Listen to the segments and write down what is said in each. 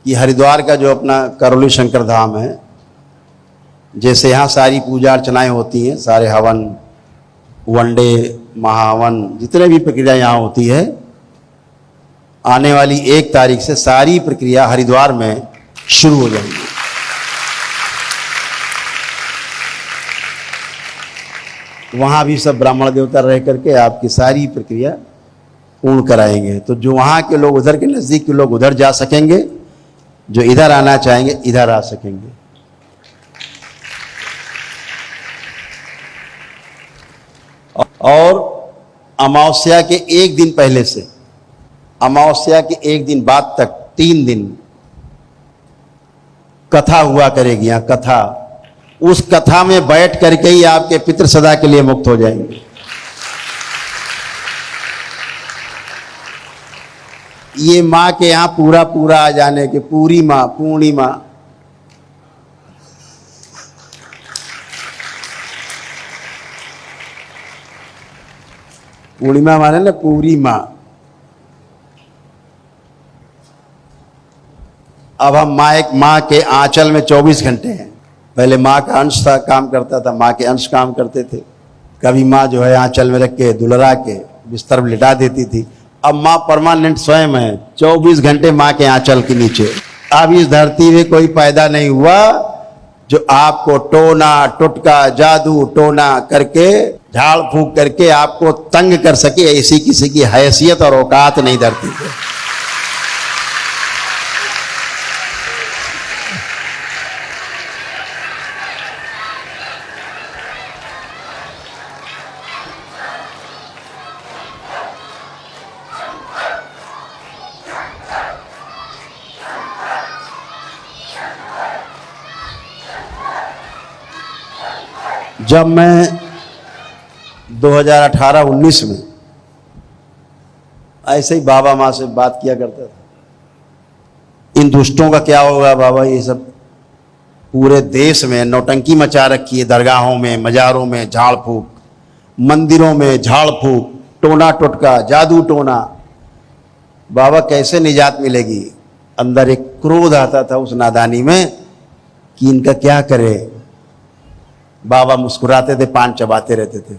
कि हरिद्वार का जो अपना करौली शंकर धाम है, जैसे यहाँ सारी पूजा अर्चनाएं होती हैं, सारे हवन, वनडे, महावन, जितने भी प्रक्रिया यहाँ होती है, आने वाली 1 तारीख से सारी प्रक्रिया हरिद्वार में शुरू हो जाएगी। वहाँ भी सब ब्राह्मण देवता रह करके आपकी सारी प्रक्रिया पूर्ण कराएंगे। तो जो वहाँ के लोग, उधर के नज़दीक के लोग उधर जा सकेंगे, जो इधर आना चाहेंगे इधर आ सकेंगे। और अमावस्या के 1 दिन पहले से अमावस्या के 1 दिन बाद तक 3 दिन कथा हुआ करेगी। यहाँ कथा, उस कथा में बैठ करके ही आपके पितृ सदा के लिए मुक्त हो जाएंगे। ये माँ के यहाँ पूरा पूरा आ जाने के, पूरी माँ, पूर्णिमा, पूर्णिमा माने ना पूरी माँ। अब हम माँ के आंचल में 24 घंटे हैं। पहले माँ का अंश था, काम करता था, माँ के अंश काम करते थे। कभी माँ जो है आंचल में रख के दुलरा के बिस्तर में लिटा देती थी। अब माँ परमानेंट स्वयं है, 24 घंटे माँ के आंचल के नीचे। अब इस धरती में कोई पैदा नहीं हुआ जो आपको टोना टुटका, जादू टोना करके, झाड़ फूंक करके आपको तंग कर सके। ऐसी किसी की हैसियत और औकात नहीं धरती पे। जब मैं 2018-19 में ऐसे ही बाबा माँ से बात किया करता था, इन दुष्टों का क्या होगा बाबा, ये सब पूरे देश में नौटंकी मचा रखी है, दरगाहों में, मजारों में झाड़ फूक, मंदिरों में झाड़ फूक, टोना टुटका, जादू टोना। बाबा कैसे निजात मिलेगी? अंदर एक क्रोध आता था उस नादानी में कि इनका क्या करे। बाबा मुस्कुराते थे, पान चबाते रहते थे।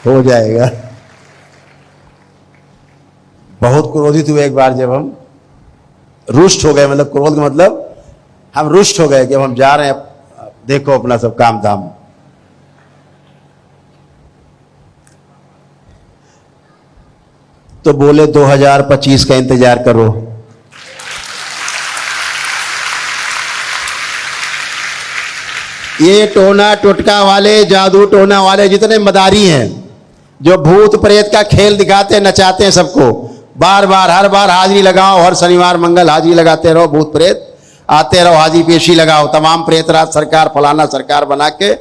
हो जाएगा। बहुत क्रोधित हुए एक बार, जब हम रुष्ट हो गए, मतलब क्रोध का मतलब हम रुष्ट हो गए कि अब हम जा रहे हैं, देखो अपना सब काम धाम। तो बोले 2025 का इंतजार करो। ये टोना टुटका वाले, जादू टोना वाले जितने मदारी हैं, जो भूत प्रेत का खेल दिखाते हैं, नचाते हैं सबको, बार बार हर बार हाजिरी लगाओ, हर शनिवार मंगल हाजिरी लगाते रहो, भूत प्रेत आते रहो, हाजिरी पेशी लगाओ। तमाम प्रेतराज सरकार, फलाना सरकार बना के,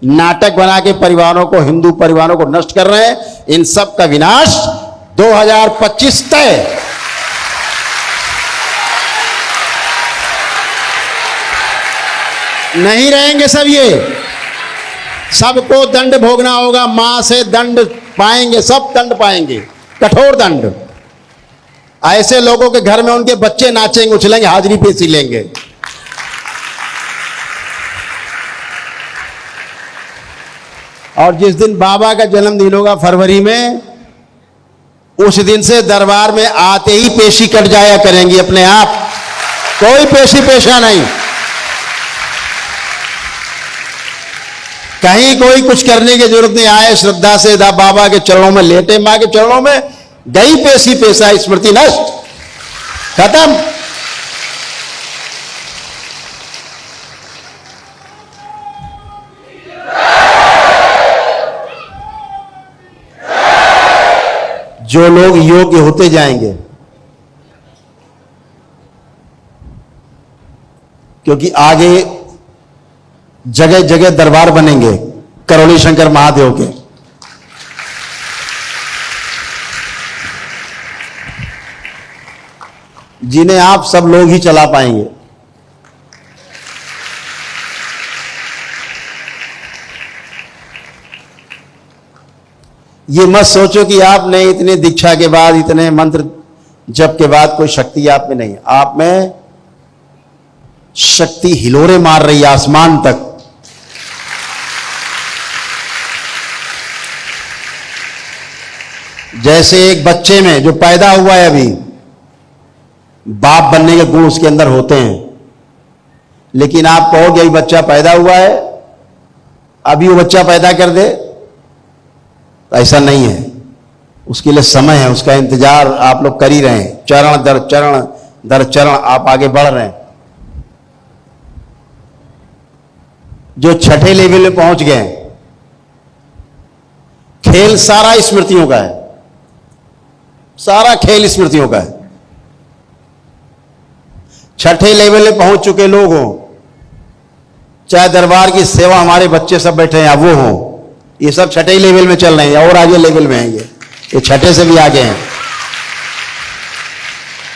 नाटक बना के परिवारों को, हिंदू परिवारों को नष्ट कर रहे हैं। इन सब का विनाश 2025 तय। नहीं रहेंगे सब, ये सबको दंड भोगना होगा। मां से दंड पाएंगे, सब दंड पाएंगे, कठोर दंड। ऐसे लोगों के घर में उनके बच्चे नाचेंगे, उछलेंगे, हाजिरी पेशी लेंगे। और जिस दिन बाबा का जन्मदिन होगा फरवरी में, उस दिन से दरबार में आते ही पेशी कट जाया करेंगी अपने आप, कोई पेशी पेशा नहीं। कहीं कोई कुछ करने की जरूरत नहीं। आए श्रद्धा से बाबा के चरणों में लेटे, मां के चरणों में, गई पेशी पेशा, स्मृति नष्ट, खत्म। जो लोग योग्य होते जाएंगे, क्योंकि आगे जगह जगह दरबार बनेंगे करौली शंकर महादेव के। जिन्हें आप सब लोग ही चला पाएंगे। ये मत सोचो कि आपने इतने दीक्षा के बाद, इतने मंत्र जप के बाद कोई शक्ति आप में नहीं। आप में शक्ति हिलोरे मार रही है आसमान तक। जैसे एक बच्चे में जो पैदा हुआ है अभी, बाप बनने के गुण उसके अंदर होते हैं, लेकिन आप कहोगे अभी बच्चा पैदा हुआ है, अभी वो बच्चा पैदा कर दे, तो ऐसा नहीं है। उसके लिए समय है, उसका इंतजार आप लोग कर ही रहे हैं। चरण दर चरण आप आगे बढ़ रहे हैं। जो छठे लेवल में पहुंच गए, खेल सारा स्मृतियों का है, सारा खेल स्मृतियों का है। छठे लेवल में पहुंच चुके लोग हों, चाहे दरबार की सेवा हमारे बच्चे सब बैठे हैं या वो हों, ये सब छठे लेवल में चल रहे हैं और आगे लेवल में हैं। ये छठे से भी आगे हैं,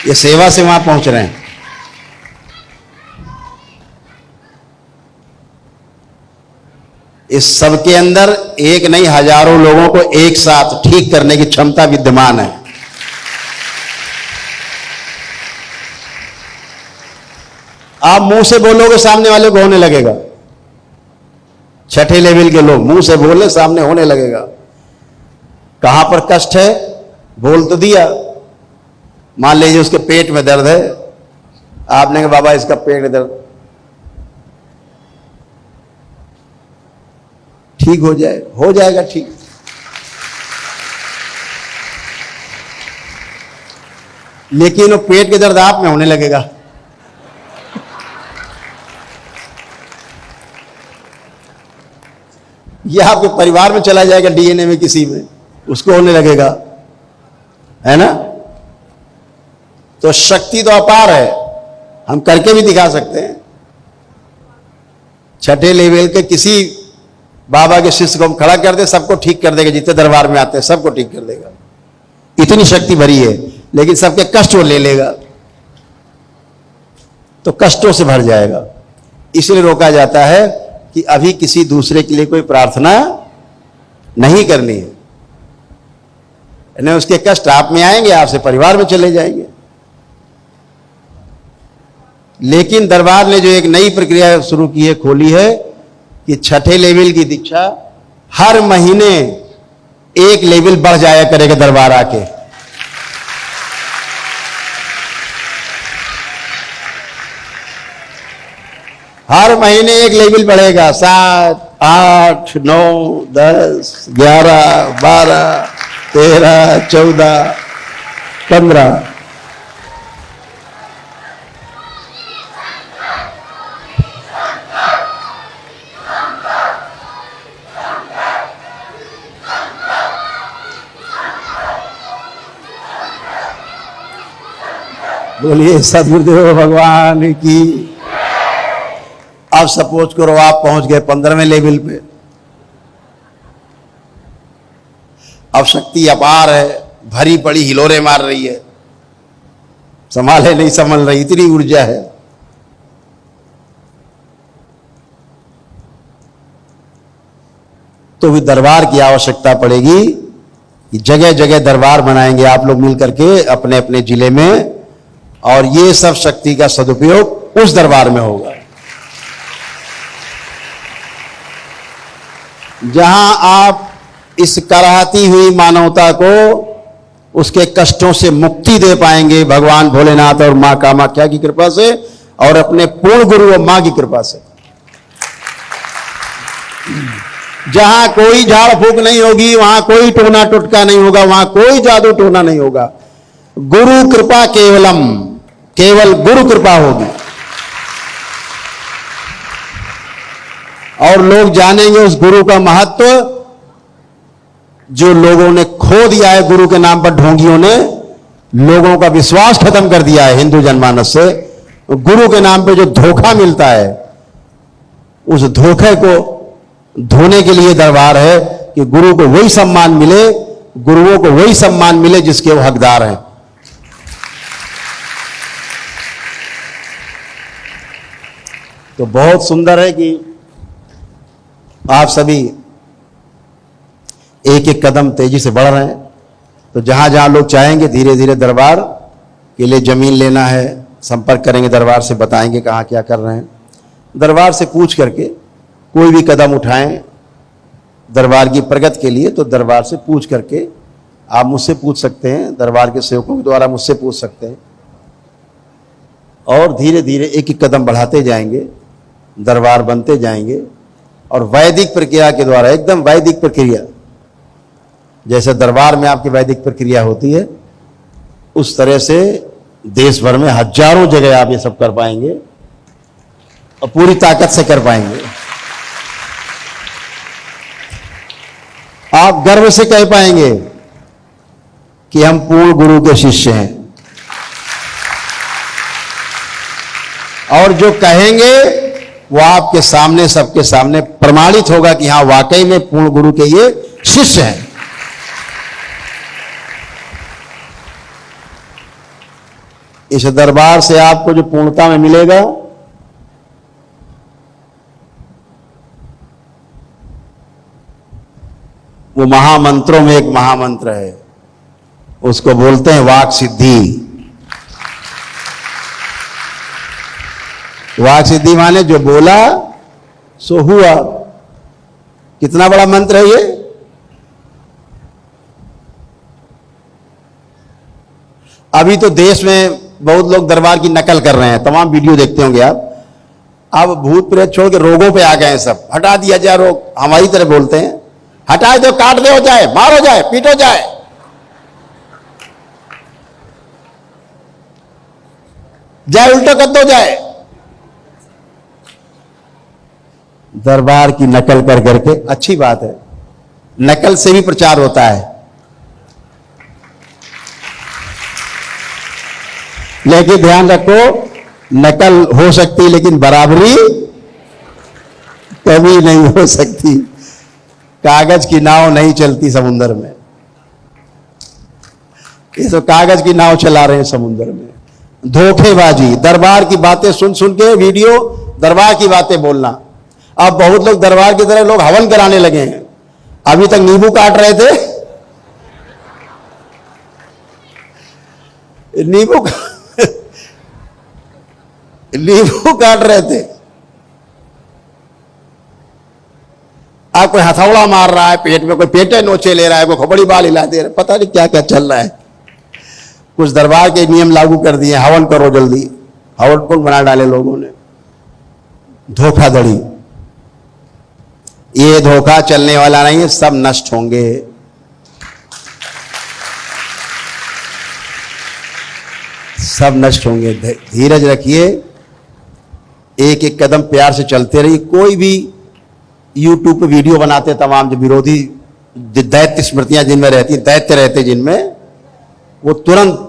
ये सेवा से वहां पहुंच रहे हैं। इस सब के अंदर एक नहीं हजारों लोगों को एक साथ ठीक करने की क्षमता विद्यमान है। आप मुंह से बोलोगे सामने वाले को होने लगेगा। छठे लेवल के लोग मुंह से बोले सामने होने लगेगा। कहां पर कष्ट है बोल तो दिया। मान लीजिए उसके पेट में दर्द है, आपने कहा बाबा इसका पेट में दर्द ठीक हो जाए, हो जाएगा ठीक। लेकिन वो पेट के दर्द आप में होने लगेगा। यह आपके परिवार में चला जाएगा, डीएनए में किसी में, उसको होने लगेगा, है ना। तो शक्ति तो अपार है, हम करके भी दिखा सकते हैं। छठे लेवल के किसी बाबा के शिष्य को हम खड़ा कर दे, सबको ठीक कर देगा। जितने दरबार में आते हैं सबको ठीक कर देगा, इतनी शक्ति भरी है। लेकिन सबके कष्ट वो ले लेगा, तो कष्टों से भर जाएगा। इसलिए रोका जाता है कि अभी किसी दूसरे के लिए कोई प्रार्थना नहीं करनी है, नहीं उसके कष्ट आप में आएंगे, आपसे परिवार में चले जाएंगे। लेकिन दरबार ने जो एक नई प्रक्रिया शुरू की है, खोली है, कि छठे लेवल की दीक्षा हर महीने एक लेवल बढ़ जाया करेगा दरबार आके। हर महीने एक लेवल बढ़ेगा, 7, 8, 9, 10, 11, 12, 13, 14, 15। बोलिए सद्गुरुदेव भगवान की। अब सपोज करो आप पहुंच गए 15वें लेवल पे। अब शक्ति अपार है, भरी पड़ी हिलोरे मार रही है, संभाले नहीं संभल रही, इतनी ऊर्जा है। तो भी दरबार की आवश्यकता पड़ेगी कि जगह जगह दरबार बनाएंगे आप लोग मिल करके अपने अपने जिले में, और ये सब शक्ति का सदुपयोग उस दरबार में होगा जहां आप इस कराहती हुई मानवता को उसके कष्टों से मुक्ति दे पाएंगे भगवान भोलेनाथ और मां कामाख्या की कृपा से, और अपने पूर्ण गुरु और मां की कृपा से। जहां कोई झाड़ फूक नहीं होगी, वहां कोई टोना टुटका नहीं होगा, वहां कोई जादू टोना नहीं होगा। गुरु कृपा केवलम, केवल गुरु कृपा होगी। और लोग जानेंगे उस गुरु का महत्व जो लोगों ने खो दिया है। गुरु के नाम पर ढोंगियों ने लोगों का विश्वास खत्म कर दिया है हिंदू जनमानस से। गुरु के नाम पे जो धोखा मिलता है, उस धोखे को धोने के लिए दरबार है कि गुरु को वही सम्मान मिले, गुरुओं को वही सम्मान मिले जिसके वो हकदार हैं। तो बहुत सुंदर है कि आप सभी एक एक कदम तेजी से बढ़ रहे हैं। तो जहां जहां लोग चाहेंगे धीरे धीरे दरबार के लिए जमीन लेना है, संपर्क करेंगे दरबार से, बताएंगे कहाँ क्या कर रहे हैं। दरबार से पूछ करके कोई भी कदम उठाएं दरबार की प्रगति के लिए, तो दरबार से पूछ करके आप मुझसे पूछ सकते हैं, दरबार के सेवकों के द्वारा मुझसे पूछ सकते हैं। और धीरे धीरे एक एक कदम बढ़ाते जाएंगे, दरबार बनते जाएंगे। और वैदिक प्रक्रिया के द्वारा, एकदम वैदिक प्रक्रिया, जैसे दरबार में आपकी वैदिक प्रक्रिया होती है, उस तरह से देश भर में हजारों जगह आप ये सब कर पाएंगे और पूरी ताकत से कर पाएंगे। आप गर्व से कह पाएंगे कि हम पूर्ण गुरु के शिष्य हैं। और जो कहेंगे वो आपके सामने, सबके सामने प्रमाणित होगा कि हां वाकई में पूर्ण गुरु के ये शिष्य हैं। इस दरबार से आपको जो पूर्णता में मिलेगा, वो महामंत्रों में एक महामंत्र है, उसको बोलते हैं वाक सिद्धि। वाक सिद्धि माने जो बोला सो हुआ। कितना बड़ा मंत्र है ये। अभी तो देश में बहुत लोग दरबार की नकल कर रहे हैं, तमाम वीडियो देखते होंगे आप। अब भूत प्रेत छोड़ के रोगों पे आ गए हैं सब। हटा दिया जाए रोग, हमारी तरह बोलते हैं, हटा दो, काट दो जाए, मारो जाए, पीटो जाए। जाए उल्टा कर दो जाए। दरबार की नकल कर करके, अच्छी बात है, नकल से भी प्रचार होता है, लेकिन ध्यान रखो नकल हो सकती है लेकिन बराबरी कभी नहीं हो सकती। कागज की नाव नहीं चलती समुद्र में। ये तो कागज की नाव चला रहे हैं समुद्र में। धोखेबाजी, दरबार की बातें सुन सुन के वीडियो, दरबार की बातें बोलना। अब बहुत लोग दरबार की तरह लोग हवन कराने लगे हैं। अभी तक नींबू काट रहे थे, नींबू काट रहे थे। आप कोई हथौड़ा मार रहा है पेट में, कोई पेटे नोचे ले रहा है, कोई खोपड़ी बाल हिला दे रहा है, पता नहीं क्या क्या चल रहा है। कुछ दरबार के नियम लागू कर दिए, हवन करो जल्दी, हवन कुंड बना डाले लोगों ने। धोखाधड़ी, ये धोखा चलने वाला नहीं है, सब नष्ट होंगे। सब नष्ट होंगे। धीरज रखिए, एक एक कदम प्यार से चलते रहिए। कोई भी यूट्यूब पे वीडियो बनाते तमाम जो विरोधी दैत्य स्मृतियां जिनमें रहती हैं, दैत्य रहते जिनमें, वो तुरंत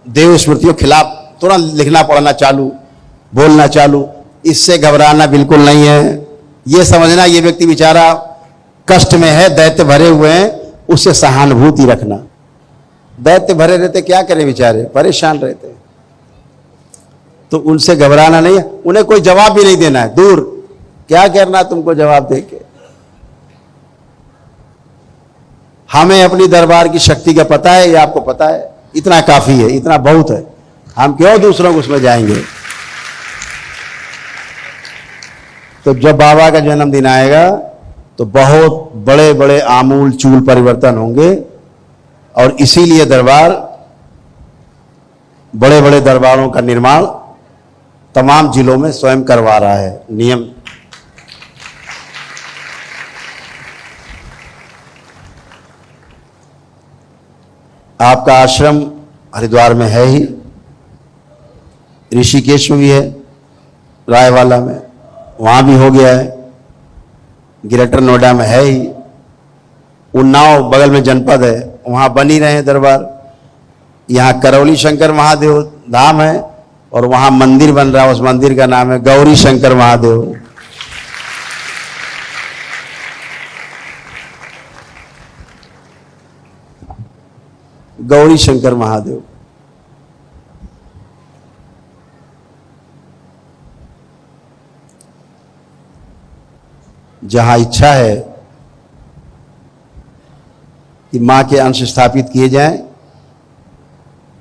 देव स्मृतियों के खिलाफ तुरंत लिखना पढ़ना चालू, बोलना चालू। इससे घबराना बिल्कुल नहीं है। ये समझना ये व्यक्ति बेचारा कष्ट में है, दैत्य भरे हुए हैं, उससे सहानुभूति रखना। दैत्य भरे रहते क्या करें बेचारे, परेशान रहते हैं, तो उनसे घबराना नहीं है। उन्हें कोई जवाब भी नहीं देना है, दूर, क्या करना तुमको जवाब देके। हमें अपनी दरबार की शक्ति का पता है, ये आपको पता है, इतना काफी है, इतना बहुत है। हम क्यों दूसरों को उसमें जाएंगे। तो जब बाबा का जन्मदिन आएगा तो बहुत बड़े बड़े आमूल चूल परिवर्तन होंगे। और इसीलिए दरबार, बड़े बड़े दरबारों का निर्माण तमाम जिलों में स्वयं करवा रहा है। नियम आपका आश्रम हरिद्वार में है ही, ऋषिकेश में भी है, रायवाला में, वहां भी हो गया है, ग्रेटर नोएडा में है ही, उन्नाव बगल में जनपद है, वहां बन ही रहे हैं दरबार। यहाँ करौली शंकर महादेव धाम है और वहां मंदिर बन रहा है, उस मंदिर का नाम है गौरी शंकर महादेव। गौरी शंकर महादेव। जहां इच्छा है कि माँ के अंश स्थापित किए जाएं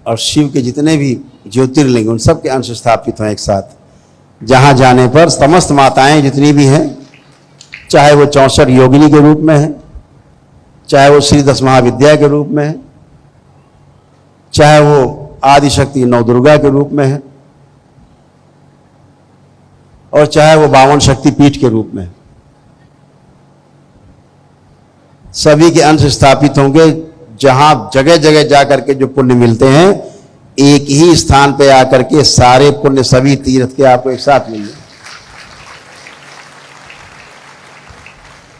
और शिव के जितने भी ज्योतिर्लिंग उन सब के अंश स्थापित हों एक साथ। जहाँ जाने पर समस्त माताएं जितनी भी हैं, चाहे वो 64 योगिनी के रूप में है, चाहे वो श्री 10 महाविद्या के रूप में है, चाहे वो आदिशक्ति 9 दुर्गा के रूप में है, और चाहे वो 52 शक्ति पीठ के रूप में है, सभी के अंश स्थापित होंगे। जहां जगह जगह जाकर के जो पुण्य मिलते हैं, एक ही स्थान पे आकर के सारे पुण्य सभी तीर्थ के आपको एक साथ मिलेंगे।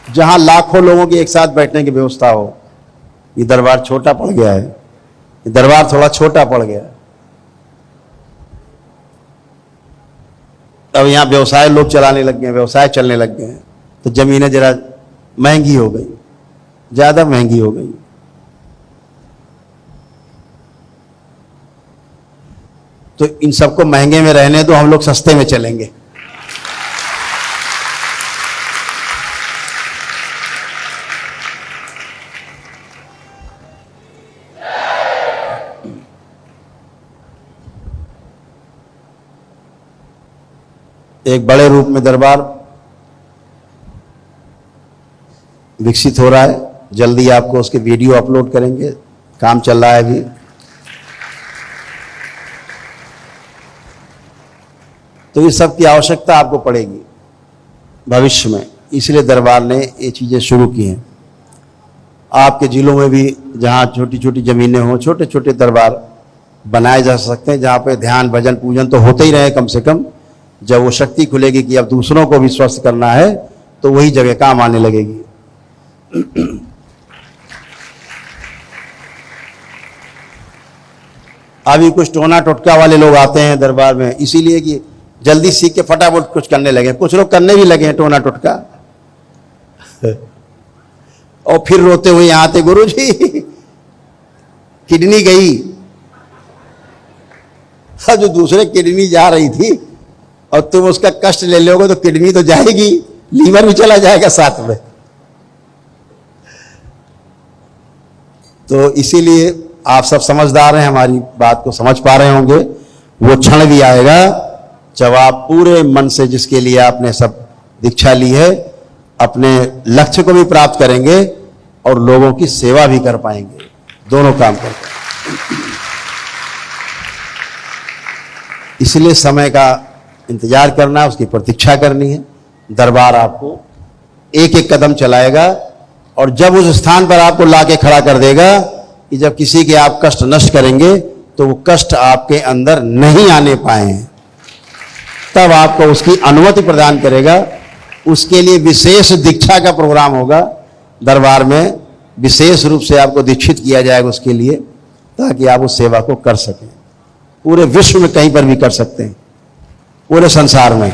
जहां लाखों लोगों की एक साथ बैठने की व्यवस्था हो। ये दरबार छोटा पड़ गया है, ये दरबार थोड़ा छोटा पड़ गया है। अब यहां व्यवसाय लोग चलाने लग गए, व्यवसाय चलने लग गए हैं, तो जमीनें जरा महंगी हो गई, ज्यादा महंगी हो गई। तो इन सबको महंगे में रहने दो, हम लोग सस्ते में चलेंगे। एक बड़े रूप में दरबार विकसित हो रहा है, जल्दी आपको उसके वीडियो अपलोड करेंगे, काम चल रहा है अभी। तो ये सब की आवश्यकता आपको पड़ेगी भविष्य में, इसलिए दरबार ने ये चीज़ें शुरू की हैं। आपके जिलों में भी जहाँ छोटी छोटी ज़मीनें हों, छोटे छोटे दरबार बनाए जा सकते हैं, जहाँ पे ध्यान भजन पूजन तो होते ही रहे कम से कम। जब वो शक्ति खुलेगी कि अब दूसरों को भी स्वस्थ करना है, तो वही जगह काम आने लगेगी। अभी कुछ टोना टोटका वाले लोग आते हैं दरबार में, इसीलिए कि जल्दी सीख के फटाफट कुछ करने लगे। कुछ लोग करने भी लगे हैं टोना टोटका, और फिर रोते हुए यहां आते, गुरुजी किडनी गई। जो दूसरे किडनी जा रही थी और तुम उसका कष्ट ले लोगे तो किडनी तो जाएगी, लीवर भी चला जाएगा साथ में। तो इसीलिए आप सब समझदार हैं, हमारी बात को समझ पा रहे होंगे। वो क्षण भी आएगा जब आप पूरे मन से, जिसके लिए आपने सब दीक्षा ली है, अपने लक्ष्य को भी प्राप्त करेंगे और लोगों की सेवा भी कर पाएंगे, दोनों काम करके। इसलिए समय का इंतजार करना, उसकी प्रतीक्षा करनी है। दरबार आपको एक एक कदम चलाएगा, और जब उस स्थान पर आपको लाके खड़ा कर देगा कि जब किसी के आप कष्ट नष्ट करेंगे तो वो कष्ट आपके अंदर नहीं आने पाए, तब आपको उसकी अनुमति प्रदान करेगा। उसके लिए विशेष दीक्षा का प्रोग्राम होगा दरबार में, विशेष रूप से आपको दीक्षित किया जाएगा उसके लिए, ताकि आप उस सेवा को कर सकें। पूरे विश्व में कहीं पर भी कर सकते हैं, पूरे संसार में।